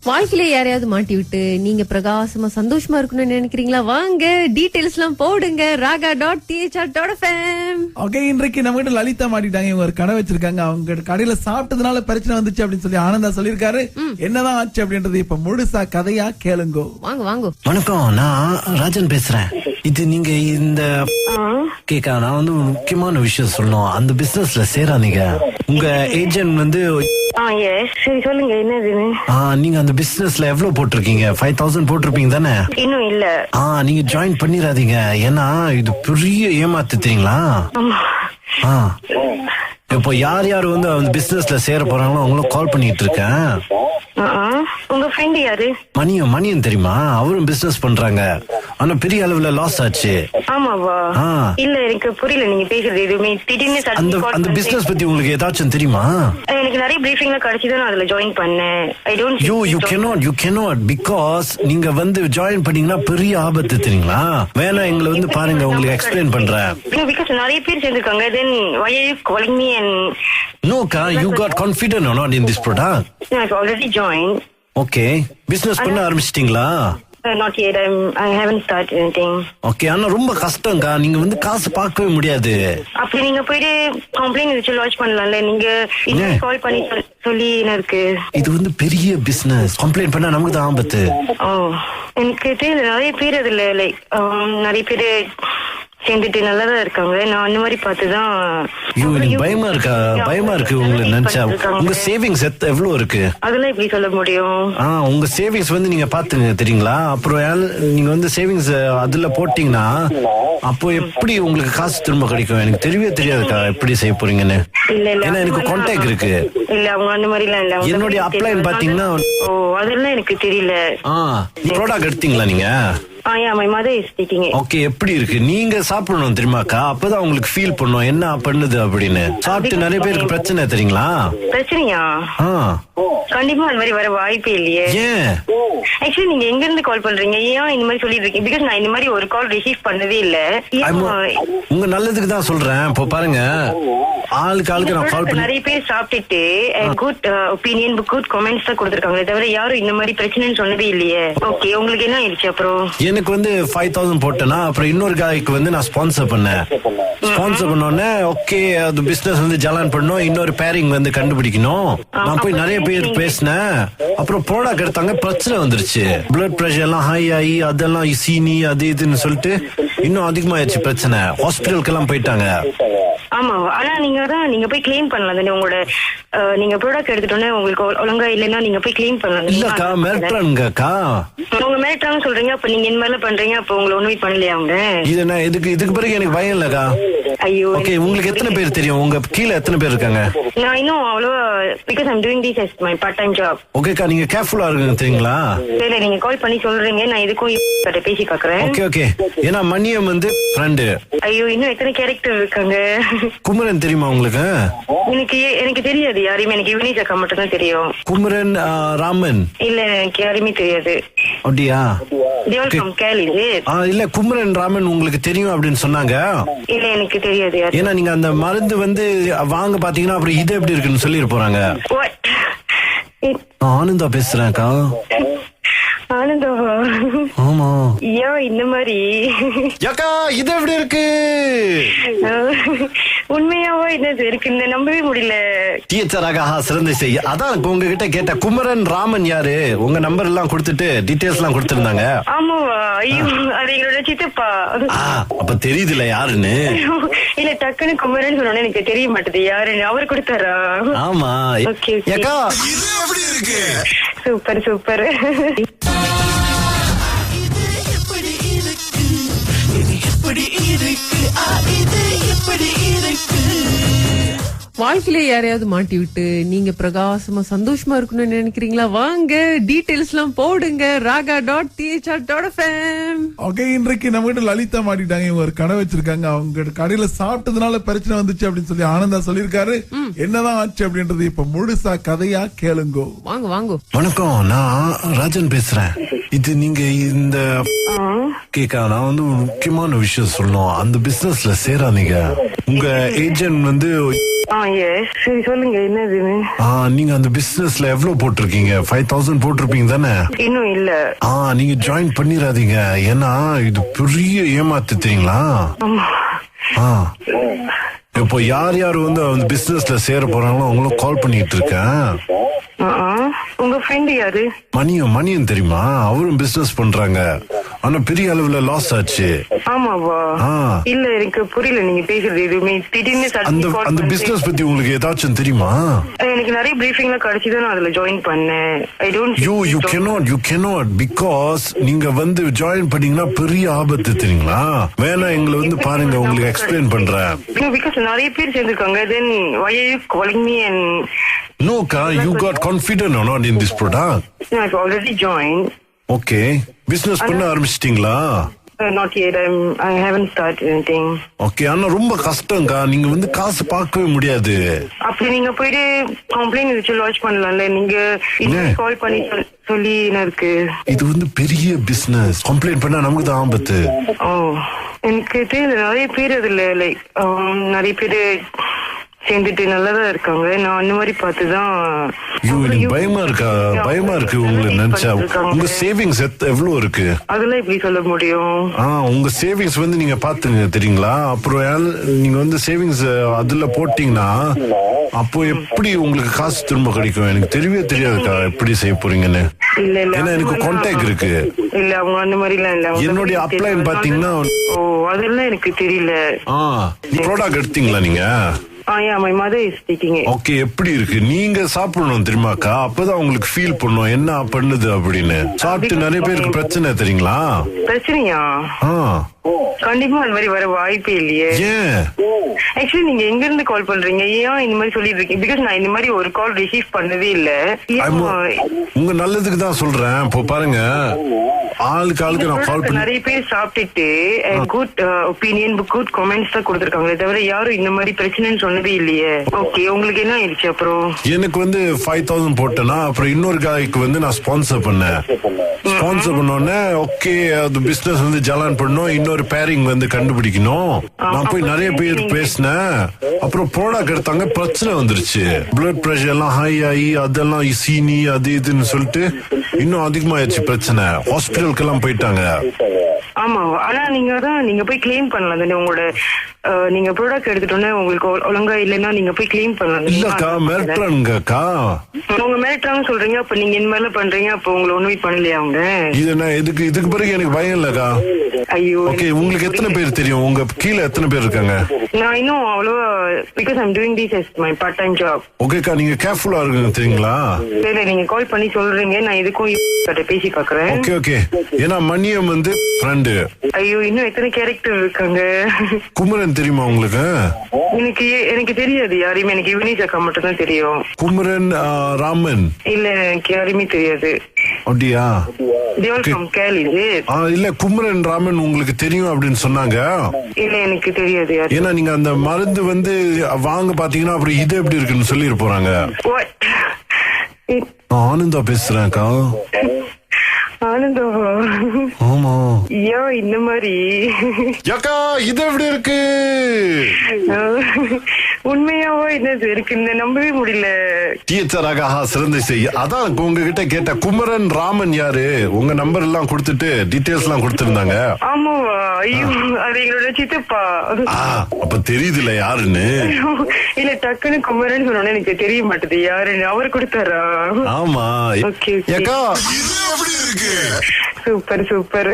வாழ்க்கையில யாரையாவது மாட்டி விட்டு நீங்க பிரகாசமா சந்தோஷமா இருக்கணும்னு நினைக்கிறீங்களா? வாங்க டீடைல்ஸ் எல்லாம் போடுங்க raga.thr.fm. ஓகே, இன்றைக்கு நம்ம கிட்ட லலிதா மாட்டிட்டாங்க. இவங்க ஒரு கடை வச்சிருக்காங்க. அவங்க கடையில சாப்பிட்டதுனால பிரச்சனை வந்துச்சு அப்படின்னு சொல்லி ஆனந்தா சொல்லிருக்காரு. என்னதான் ஆச்சு அப்படின்றது இப்ப முழுசா கதையா கேளுங்கோ. வாங்க வாங்க. வணக்கம், நான் ராஜன் பேசுறேன். இது நீங்க இந்த கேக்கா நான் வந்து ஒரு முக்கியமான விஷயம் சொல்லணும். அந்த பிசினஸ்ல சேராதீங்க. உங்க ஏஜென்ட் வந்து சரி சொல்லுங்க, என்னதுன்னு. நீங்க அந்த பிசினஸ்ல எவ்வளவு போட்டிருக்கீங்க? 5000 போட்டிருப்பீங்க தானே? இன்னும் இல்ல. நீங்க ஜாயின் பண்ணிராதீங்க. ஏன்னா இது பெரிய ஏமாத்து தெரியுங்களா? இப்போ யார் யார் வந்து அந்த பிசினஸ்ல சேர போறாங்களோ அவங்களும் கால் பண்ணிட்டு இருக்கேன். உங்க ஃப்ரெண்ட் யாரு? மணியன் தெரியுமா? அவரும் பிசினஸ் பண்றாங்க. ஆனா பெரிய அளவுல லாஸ் ஆச்சு. ஆமாவா? இல்ல, எனக்கு புரியல நீங்க பேசுறது எதுவுமே. திடீர்னு அந்த பிசினஸ் பத்தி உங்களுக்கு ஏதாச்சும் தெரியுமா? எனக்கு நிறைய பிரீஃபிங்ல கிடைச்சதான் அதுல ஜாயின் பண்ணேன். I don't you cannot because நீங்க வந்து ஜாயின் பண்ணீங்கன்னா பெரிய ஆபத்து தெரியுங்களா? வேணா எங்களை வந்து பாருங்க, உங்களுக்கு எக்ஸ்பிளைன் பண்றேன். because நிறைய பேர் சேர்ந்திருக்காங்க. then why are you calling me and no ka you got confident or not in this product? no, I've already joined. Okay, business பண்ண ஆரம்பிச்சிட்டீங்களா? Not yet. I haven't started anything. Okay, ஆனா ரொம்ப கஷ்டம்க்கா. நீங்க வந்து காசு பார்க்கவே முடியாது. அப்படி நீங்க போயிட்டு கம்ப்ளைண்ட் வச்சு லாட்ஜ் பண்ணலாம்ல. நீங்க கால் பண்ணி சொல்லி என்ன இருக்கு? இது வந்து பெரிய பிசினஸ். கம்ப்ளைண்ட் பண்ணா நமக்கு தான் ஆபத்து. எனக்கு தெரியல. நிறைய பேர் அதுல லைக் நிறைய பேர் சேர்ந்துட்டு நல்லதா இருக்காங்க. நான் அந்த மாதிரி பார்த்துதான். பயமா இருக்கா? பயமா இருக்கு உங்களை நினைச்சா? உங்க சேவிங்ஸ் எவ்வளவு இருக்கு? அதெல்லாம் எப்படி சொல்ல முடியும்? உங்க சேவிங்ஸ் வந்து நீங்க பாத்துங்க தெரியுங்களா? அப்புறம் நீங்க வந்து சேவிங்ஸ் அதுல போட்டீங்கன்னா அப்போ எப்படி உங்களுக்கு காசு திரும்ப கிடைக்கும்? எனக்கு தெரியவே தெரியாதுக்கா எப்படி செய்ய போறீங்கன்னு. ஏன்னா எனக்கு கான்டாக்ட் இருக்கு. இல்ல, அவங்க அந்த மாதிரி எல்லாம் இல்ல. என்னுடைய அப்ளைன் பாத்தீங்கன்னா அதெல்லாம் எனக்கு தெரியல. ப்ராடக்ட் எடுத்தீங்களா நீங்க? my mother is speaking. Okay, எப்படி இருக்கு? நீங்க சாப்பிடணும் தெரியுமாக்கா? அப்பதான் உங்களுக்கு ஃபீல் பண்ணும் என்ன பண்ணுது அப்படின்னு. சாப்பிட்டு நிறைய பேருக்கு பிரச்சனை தெரியுங்களா? பிரச்சனையா? கண்டிப்பா அந்த மாதிரி வர வாய்ப்பே இல்லையே. ஏன்? ஆக்சுவலி நீங்க எங்க இருந்து கால் பண்றீங்க? ஏன் இந்த மாதிரி சொல்லிட்டு இருக்கீங்க? பிகாஸ் நான் இந்த மாதிரி ஒரு கால் ரிசீவ் பண்ணதே இல்ல. உங்க நல்லதுக்கு தான் சொல்றேன். இப்போ பாருங்க, ஆளுக்கு நான் கால் பண்ணி நிறைய பேர் சாப்பிட்டுட்டு குட் ஒப்பீனியன் குட் கமெண்ட்ஸ் தான் கொடுத்திருக்காங்க. தவிர யாரும் இந்த மாதிரி பிரச்சனைன்னு சொன்னதே இல்லையே. ஓகே, உங்களுக்கு என்ன ஆயிடுச்சு? அப்புறம் எனக்கு வந்து 5000 போட்டேன்னா அப்புறம் இன்னொரு காய்க்கு வந்து நான் ஸ்பான்சர் பண்ணேன். ஸ்பான்சர் பண்ணோடனே ஓகே, அது பிசினஸ் வந்து ஜலான் பண்ணணும். இன்னொரு பேரிங் வந்து கண்டுபிடிக்கணும். நான் போய் நிறைய பேர் பேசினேன். அப்புறம் ப்ராடக்ட் எடுத்தாங்க, பிரச்சனை வந்துருச்சு. பிளட் பிரஷர் எல்லாம் ஹை ஆகி அதெல்லாம் சீனி அது இதுன்னு சொல்லிட்டு இன்னும் அதிகமாயிருச்சு பிரச்சனை. ஹாஸ்பிட்டலுக்கு எல்லாம் போயிட்டாங்க. ஆமா, ஆனா நீங்க போய் கிளைம் பண்ணலாம் தானே. உங்களோட நீங்க ப்ராடக்ட் எடுத்துட்டோன்னே உங்களுக்கு ஒழுங்கா இல்லைன்னா நீங்க போய் கிளைம் பண்ணலாம். இல்லக்கா, மிரட்டுறாங்கக்கா. உங்க மிரட்டுறாங்கன்னு சொல்றீங்க. அப்ப நீங்க இந்த மாதிரி பண்றீங்க. அப்ப உங்களை ஒண்ணுமே பண்ணலையா அவங்க? இதுக்கு பிறகு எனக்கு பயம் இல்லக்கா. ஐயோ, ஓகே, உங்களுக்கு எத்தனை பேர் தெரியும்? உங்க கீழே எத்தனை பேர் இருக்காங்க? நான் இன்னும் அவ்வளவா because I'm doing this as my part time job. ஓகேக்கா, நீங்க கேர்ஃபுல்லா இருங்க தெரியுங்களா? இல்ல, நீங்க கால் பண்ணி சொல்றீங்க. நான் இதுக்கும் பேசி பாக்குறேன். ஓகே, ஏன்னா மணியம் வந்து ஃப்ரெண்டு. ஐயோ, இன்னும் எத்தனை கேரக்டர் இருக்காங்க? குமரன் தெரியுமா உங்களுக்கு? எனக்கு தெரியாது யாரையுமே. எனக்கு யுவனேஷ் அக்கா மட்டும் தான் தெரியும். குமரன், ராமன் இல்ல, எனக்கு யாருமே தெரியாது. அப்படியா? இல்ல, குமரன் ராமன் உங்களுக்கு தெரியும் அப்படின்னு சொன்னாங்க. இல்ல, எனக்கு தெரியாது. ஏன்னா நீங்க அந்த மருந்து வந்து வாங்க பாத்தீங்கன்னா அப்புறம் இது எப்படி இருக்குன்னு சொல்லி போறாங்க. ஆனந்தா பேசுறேன்க்கா. ஆனந்தாவா? ஆமா. ஏன் இந்த மாதிரி? ஏக்கா, இது எப்படி இருக்கு? உண்மையாவா என்னது இருக்கு? நம்பவே முடியல. டீச்சராக சிறந்த செய்ய. அதான் உங்ககிட்ட கேட்ட. குமரன் ராமன் யாரு? உங்க நம்பர் எல்லாம் கொடுத்துட்டு டீடைல்ஸ் எல்லாம் கொடுத்திருந்தாங்க. ஆமாவா? ஐயோ, அது எங்களோட சித்தப்பா. அப்ப தெரியுதுல யாருன்னு? இல்ல, டக்குன்னு குமரன் சொன்னோட எனக்கு தெரிய மாட்டேது யாருன்னு. அவர் கொடுத்தாரா? ஆமா. ஏக்கா, சூப்பர் சூப்பர். வாழ்க்கையில யாரையாவது மாட்டி விட்டு நீங்க பிரகாசமா சந்தோஷமா இருக்கணும்னு நினைக்கிறீங்களா? வாங்க டீடைல்ஸ் எல்லாம் போடுங்க raga.thr.fm. ஓகே, இன்றைக்கு நம்ம கிட்ட லலிதா மாட்டிட்டாங்க. இவங்க ஒரு கடை வச்சிருக்காங்க. அவங்க கடையில சாப்பிட்டதுனால பிரச்சனை வந்துச்சு அப்படின்னு சொல்லி ஆனந்தா சொல்லிருக்காரு. என்னதான் ஆச்சு அப்படின்றது இப்ப முழுசா கதையா கேளுங்கோ. வாங்க வாங்க. வணக்கம், நான் ராஜன் பேசுறேன். இது நீங்க இந்த கேக்கா நான் வந்து ஒரு முக்கியமான விஷயம் சொல்லணும். அந்த பிசினஸ்ல சேராதீங்க. உங்க ஏஜென்ட் வந்து எஸ். சரி சொல்லுங்க என்னதுன்னு. நீங்க அந்த பிசினஸ்ல எவ்வளவு போட்டிருக்கீங்க? 5000 போட்டிருப்பீங்க தானே? இன்னும் இல்ல. நீங்க ஜாயின் பண்ணிடாதீங்க. ஏன்னா இது பெரிய ஏமாத்து தெரியுங்களா? இப்போ யார் யார் வந்து அந்த பிசினஸ்ல சேர போறாங்களோ அவங்களும் கால் பண்ணிட்டு இருக்கேன். உங்க ஃப்ரெண்ட் யாரு? மணியன் தெரியுமா? அவரும் பிசினஸ் பண்றாங்க. ஆனா பெரிய அளவுல லாஸ் ஆச்சு. ஆமாவா? இல்ல எனக்கு புரியல நீங்க பேசுறது எதுவுமே. திடீர்னு அந்த பிசினஸ் பத்தி உங்களுக்கு ஏதாச்சும் தெரியுமா? எனக்கு நிறைய பிரீஃபிங்லாம் கிடைச்சுதான் நான் அதுல ஜாயின் பண்ணேன். I don't you cannot because நீங்க வந்து ஜாயின் பண்ணீங்கன்னா பெரிய ஆபத்து தெரியுங்களா? வேணா எங்களை வந்து பாருங்க, உங்களுக்கு எக்ஸ்பிளைன் பண்றேன். because நிறைய பேர் சேர்ந்திருக்காங்க. then why are you calling me and no ka you got confident or not in this product? no, I've already joined. Okay, business பண்ண ஆரம்பிச்சிட்டீங்களா? Not yet. I haven't started anything. Okay, ஆனா ரொம்ப கஷ்டம்க்கா. நீங்க வந்து காசு பார்க்கவே முடியாது. அப்படி நீங்க போயிட்டு கம்ப்ளைண்ட் வச்சு லாட்ஜ் பண்ணலாம்ல. நீங்க இன்னும் கால் பண்ணி சொல்லி என்ன இருக்கு? இது வந்து பெரிய பிசினஸ். கம்ப்ளைண்ட் பண்ணா நமக்கு தான் ஆபத்து. எனக்கு தெரியல. நிறைய பேர் அதுல லைக் நிறைய பேரு சேர்ந்துட்டு நல்லதா இருக்காங்க. நான் அந்த மாதிரி பார்த்துதான். எனக்கு பயமா இருக்கு உங்களுக்கு நினைச்சா. உங்க சேவிங்ஸ் எவ்வளவு இருக்கு? அதெல்லாம் எப்படி சொல்ல முடியும்? உங்க சேவிங்ஸ் வந்து நீங்க பாத்துங்க தெரியுங்களா? அப்புறம் நீங்க வந்து சேவிங்ஸ் அதுல போட்டீங்கன்னா அப்போ எப்படி உங்களுக்கு காசு திரும்ப கிடைக்கும்? எனக்கு தெரியவே தெரியாதுக்கா எப்படி செய்ய போறீங்கன்னு. இல்ல ஏன்னா எனக்கு கான்டாக்ட் இருக்கு. இல்ல அவங்க அந்த மாதிரி எல்லாம் இல்ல. என்னுடைய அப்ளைன் பாத்தீங்கன்னா அதெல்லாம் எனக்கு தெரியல. ப்ராடக்ட் எடுத்தீங்களா நீங்க? Yeah, my mother is taking it. Okay, எப்படி இருக்கு? நீங்க சாப்பிடணும் தெரியுமாக்கா? அப்பதான் உங்களுக்கு ஃபீல் பண்ணும் என்ன பண்ணுது அப்படின்னு. சாப்பிட்டு நிறைய பேருக்கு பிரச்சனை தெரியுங்களா? பிரச்சனையா? கண்டிப்பா அந்த மாதிரி வர வாய்ப்பே இல்லையே. ஏன்? ஆக்சுவலி நீங்க எங்க இருந்து கால் பண்றீங்க? ஏன் இந்த மாதிரி சொல்லிட்டு இருக்கீங்க? பிகாஸ் நான் இந்த மாதிரி ஒரு கால் ரிசீவ் பண்ணதே இல்ல. உங்க நல்லதுக்கு தான் சொல்றேன். இப்போ பாருங்க, ஆளுக்கு நான் கால் பண்ணி நிறைய பேர் சாப்பிட்டுட்டு குட் ஒப்பீனியன் குட் கமெண்ட்ஸ் தான் கொடுத்திருக்காங்களே தவிர யாரும் இந்த மாதிரி பிரச்சனைன்னு சொன்னதே இல்லையே. ஓகே, உங்களுக்கு என்ன ஆயிடுச்சு அப்புறம்? எனக்கு வந்து 5000 போட்டேன்னா அப்புறம் இன்னொரு காய்க்கு வந்து நான் ஸ்பான்சர் பண்ணேன். ஸ்பான்சர் பண்ணோடனே ஓகே அது பிசினஸ் வந்து ஜலான் பண்ணணும், இன்னொரு பேரிங் வந்து கண்டுபிடிக்கணும். நான் போய் நிறைய பேர் பேசினேன். அப்புறம் ப்ராடக்ட் எடுத்தாங்க, பிரச்சனை வந்துருச்சு. பிளட் பிரஷர் எல்லாம் ஹை ஆகி அதெல்லாம் சீனி அது இதுன்னு சொல்லிட்டு இன்னும் அதிகமாயிருச்சு பிரச்சனை. ஹாஸ்பிட்டலுக்கு எல்லாம் போயிட்டாங்க. ஆமா, ஆனா நீங்க போய் கிளைம் பண்ணலாம் தானே. உங்களோட நீங்க ப்ராடக்ட் எடுத்துட்டோன்னே உங்களுக்கு ஒழுங்கா இல்லைன்னா நீங்க போய் கிளைம் பண்ணலாம். இல்லக்கா மிரட்டுறாங்கக்கா. உங்க மிரட்டுறாங்க சொல்றீங்க. அப்ப நீங்க இந்த மாதிரிலாம் பண்றீங்க. அப்ப உங்களை ஒண்ணுமே பண்ணலையா அவங்க? இதுக்கு பிறகு எனக்கு பயம் இல்லக்கா. ஐயோ, ஓகே, உங்களுக்கு எத்தனை பேர் தெரியும்? உங்க கீழே எத்தனை பேர் இருக்காங்க? நான் இன்னும் அவ்வளவா because I'm doing this as my part time job. ஓகேக்கா, நீங்க கேர்ஃபுல்லா இருங்க தெரியுங்களா? சரி, நீங்க கால் பண்ணி சொல்றீங்க. நான் இதுக்கும் பேசி பாக்குறேன். ஓகே. ஏன்னா மணியம் வந்து ஃப்ரெண்டு. ஐயோ, இன்னும் எத்தனை கேரக்டர் இருக்காங்க? குமரன் தெரியுமா உங்களுக்கு? எனக்கு தெரியாது யாரையுமே. எனக்கு யுவனேஷ் அக்கா மட்டும் தான் தெரியும். குமரன் ராமன் இல்ல, எனக்கு யாரையுமே தெரியாது. அப்படியா? இல்ல, குமரன் ராமன் உங்களுக்கு தெரியும் அப்படின்னு சொன்னாங்க. இல்ல, எனக்கு தெரியாது. ஏன்னா நீங்க அந்த மருந்து வந்து வாங்க பாத்தீங்கன்னா அப்புறம் இது எப்படி இருக்குன்னு சொல்லி போறாங்க. ஆனந்தா பேசுறேன்க்கா. ஆனந்தா? ஆமா. ஏன் இந்த மாதிரி? அக்கா இது எப்படி இருக்கு? உண்மையாவோ என்னது இருக்கு? நம்பவே முடியல. டீச்சராக சிறந்த செய்ய. அதான் உங்ககிட்ட கேட்ட. குமரன் ராமன் யாரு? உங்க நம்பர் எல்லாம் கொடுத்துட்டு டீடைல்ஸ் எல்லாம் கொடுத்திருந்தாங்க. ஆமாவா? ஐயோ, அது எங்களோட சித்தப்பா. அப்ப தெரியுதுல யாருன்னு? இல்ல, டக்குன்னு குமரன் சொன்னோன்னு எனக்கு தெரிய மாட்டேது யாருன்னு. அவர் கொடுத்தாரா? ஆமா. ஓகே. அக்கா சூப்பர்.